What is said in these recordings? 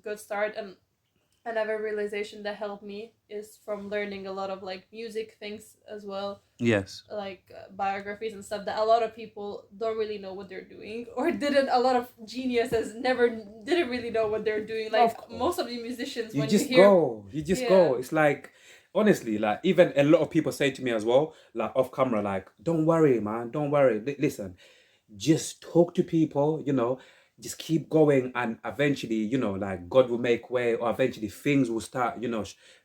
good start. And another realization that helped me is from learning a lot of like music things as well, Yes. like biographies and stuff, that a lot of people don't really know what they're doing, or didn't, a lot of geniuses never didn't really know what they're doing. Of Like course. most of the musicians, You when you just hear, go. You just yeah, go. It's like, honestly, like, even a lot of people say to me as well, like off camera, like, don't worry, man, don't worry. Listen, just talk to people, just keep going, and eventually, like, God will make way, or eventually things will start,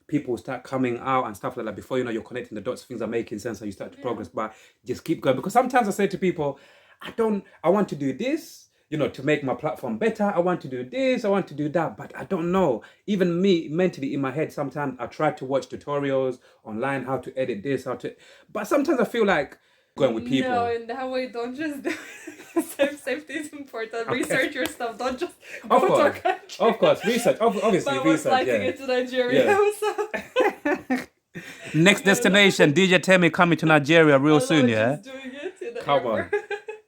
people will start coming out and stuff like that. Before you're connecting the dots, things are making sense, and you start to yeah, progress. But just keep going, because sometimes I say to people, I want to do this, to make my platform better. I want to do this, I want to do that, but I don't know. Even me, mentally, in my head, sometimes I try to watch tutorials online, how to edit this, but sometimes I feel like going with no, people. in that way, don't just do it. Safety is important. Okay. Research your stuff. Don't just Of go to a course, country research. Obviously, by what's research. like to Yeah, get to Nigeria. yeah. So Next you know, destination, DJ Temi coming to Nigeria real I'm soon. not Yeah, just doing it in the come airport. on.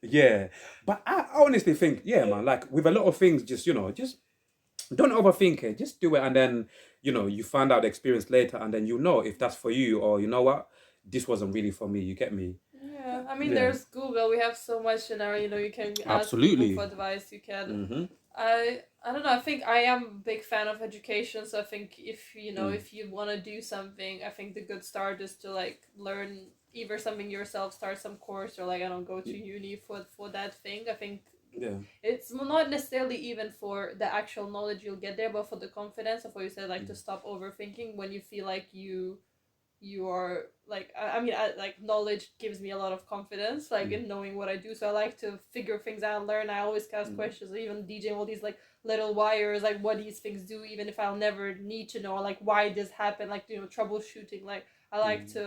Yeah, but I honestly think, yeah, man. Like, with a lot of things, just don't overthink it. Just do it, and then you find out the experience later, and then if that's for you, or you know what, this wasn't really for me. You get me? Yeah, I mean, Yeah, there's Google. We have so much in our, you can ask people for absolutely. advice. You can, Mm-hmm. I don't know. I think I am a big fan of education. So I think if Mm. if you want to do something, I think the good start is to like learn either something yourself, start some course, or like I don't go to uni for that thing. I think Yeah. it's not necessarily even for the actual knowledge you'll get there, but for the confidence of what you said, like to Mm. stop overthinking when you feel like you are like I like knowledge gives me a lot of confidence like Mm. in knowing what I do, so I like to figure things out, learn. I always ask Mm. questions, even DJing all these like little wires, like what these things do, even if I'll never need to know, like why this happened, like troubleshooting. Like I like Mm. to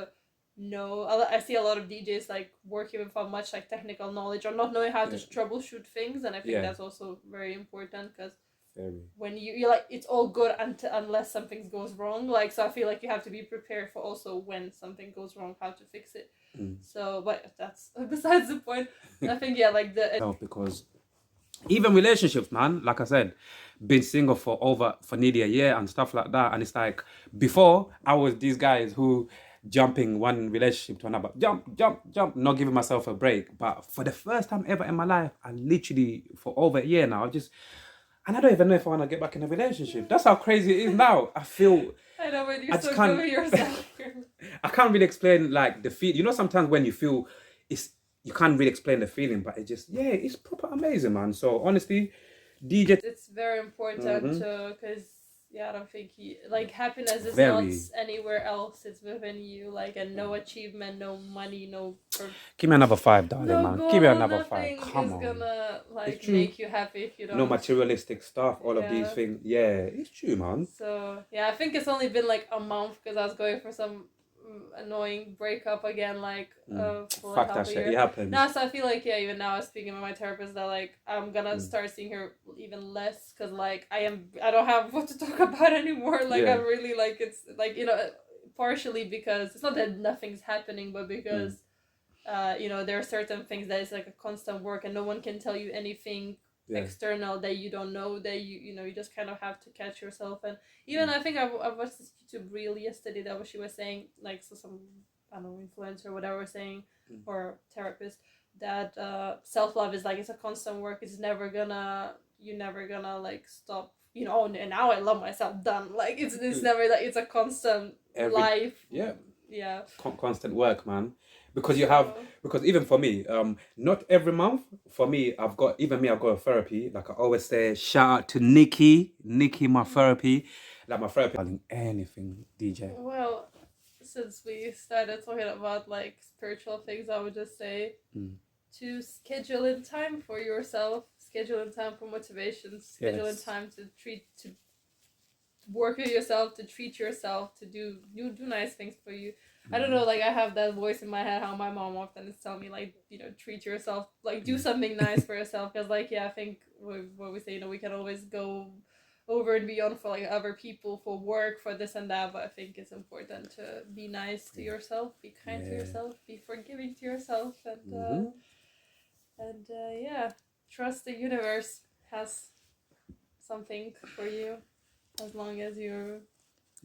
know. I see a lot of DJs like working without much like technical knowledge or not knowing how to Yeah. troubleshoot things, and I think Yeah. that's also very important because Very. when you're like it's all good unless something goes wrong, like, so I feel like you have to be prepared for also when something goes wrong, how to fix it. Mm. So but that's besides the point. I think yeah, like the Because even relationships, man, like I said, been single for nearly a year and stuff like that. And it's like, before I was these guys who jumping one relationship to another, jump, jump, jump, not giving myself a break. But for the first time ever in my life, I literally, for over a year now, and I don't even know if I want to get back in a relationship. That's how crazy it is now. I feel, I know when you're I just so can't, good with yourself. I can't really explain like the feel. Sometimes when you feel, it's, you can't really explain the feeling, but it just, yeah, it's proper amazing, man. So honestly, DJ. It's very important Mm-hmm. to because yeah, I don't think like happiness is not Very. anywhere else, it's within you, like, and no achievement, no money, Give me another five, darling, no man. Give me goal, another five. nothing Come is on. gonna It's like true. make you happy if you No don't. materialistic stuff, all of these Yeah. things. Yeah, it's true, man. So yeah, I think it's only been like a month because I was going for some annoying breakup again, like Mm. for like Fuck half that a shit. It year. Now, happens. so I feel like yeah, even now I was speaking with my therapist that like I'm gonna Mm. start seeing her even less because like I don't have what to talk about anymore. Like Yeah. I'm really like it's like partially because it's not that nothing's happening, but Mm. because there are certain things that is like a constant work and no one can tell you anything Yeah. external that you don't know, that you just kind of have to catch yourself. And even Mm. I think I watched this YouTube reel yesterday that what she was saying, like, so some I don't know influencer or whatever was saying, Mm. or therapist, that self-love is like it's a constant work. It's never gonna you're never gonna like stop, oh, and now I love myself, done. Like it's never like it's a constant Every, life. yeah, Yeah. constant work, man. Because So because even for me, not every month. For me, I've got a therapy. Like I always say, shout out to Nikki, my therapy. Like my therapy, darling, anything, DJ. well, since we started talking about like spiritual things, I would just say Mm. to schedule in time for yourself, schedule in time for motivation, schedule in Yes. time to work with yourself, to treat yourself, to do nice things for you. I don't know, Mm. like I have that voice in my head how my mom often is telling me like, treat yourself, like do something nice for yourself, because like yeah, I think what we say, we can always go over and beyond for like other people, for work, for this and that, but I think it's important to be nice to yourself, be kind to Yeah. yourself, be forgiving to yourself, Mm-hmm. and yeah, trust the universe has something for you, as long as You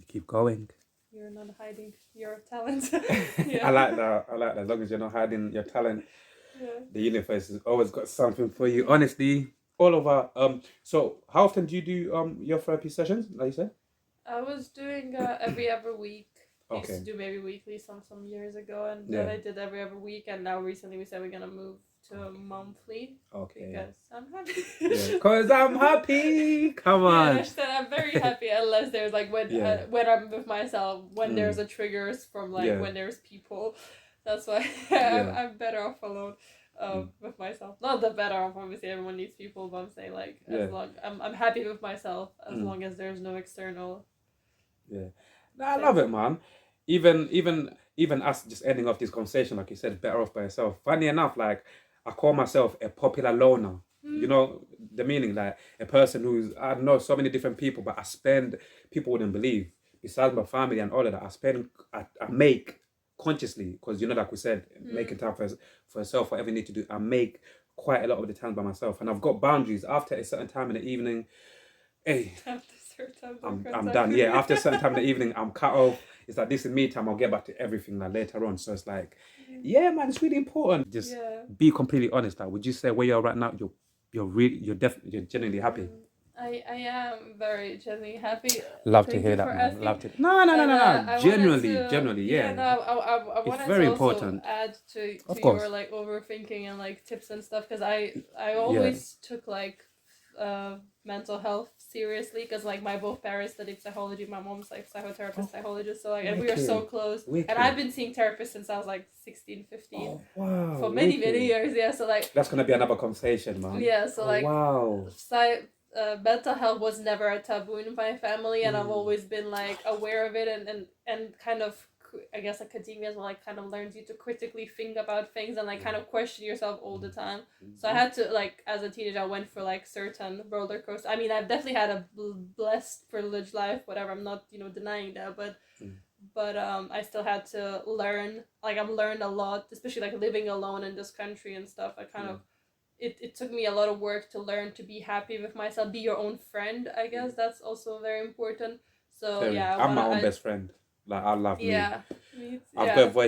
keep going. you're not hiding your talent. I like that. I like that. As long as you're not hiding your talent, Yeah. the universe has always got something for you. Honestly, all over. So how often do you do your therapy sessions? Like you said. I was doing every other week. I used Okay. to do maybe weekly some years ago, and Yeah. then I did every other week. And now recently we said we're gonna move to monthly Okay. because I'm happy. Yeah. Cause I'm happy. Come Yeah, on. I said I'm very happy unless there's like Yeah. when I'm with myself, when Mm. there's a triggers from like Yeah. when there's people. That's why Yeah. I'm better off alone. With myself, not the better off. Obviously, everyone needs people, but I'm saying like Yeah. as long I'm happy with myself as Mm. long as there's no external. Yeah. No, I love it, man. Even us just ending off this conversation, like you said, better off by yourself. Funny enough, like I call myself a popular loner. You know the meaning, like a person who's I know so many different people, but I spend people wouldn't believe. Besides my family and all of that, I make consciously because you know, like we said, making time for yourself, whatever you need to do. I make quite a lot of the time by myself, and I've got boundaries. After a certain time in the evening, hey, I'm done. Yeah, after a certain time in the evening, I'm cut off. It's like this is me time. I'll get back to everything like later on. So it's like, yeah, man, it's really important. Just be completely honest. Like, would you say where you're right now, you're genuinely happy? I am very genuinely happy. Love to Thank hear you that, for man. asking. Love to. No. I Genuinely, wanted to, genuinely, yeah. No, I It's wanted very to also important. add to Of your course. like overthinking and like tips and stuff because I always took like mental health seriously because like my both parents studied psychology. My mom's like psychotherapist, psychologist, so like and we are so close. Wicked. And I've been seeing therapists since I was like 16, 15. Oh, wow. For many wicked. years, yeah. So like That's gonna be another conversation, man. yeah, so like wow. Mental health was never a taboo in my family, and I've always been like aware of it, and kind of I guess academia as well, like kind of learns you to critically think about things and like kind of question yourself all the time. So I had to like as a teenager, I went for like certain roller coasters. I mean, I've definitely had a blessed, privileged life, whatever. I'm not denying that, but I still had to learn. Like I've learned a lot, especially like living alone in this country and stuff. I kind of it took me a lot of work to learn to be happy with myself, be your own friend. I guess that's also very important. So I'm my own best friend. Like I love me. Yeah, I've got a voice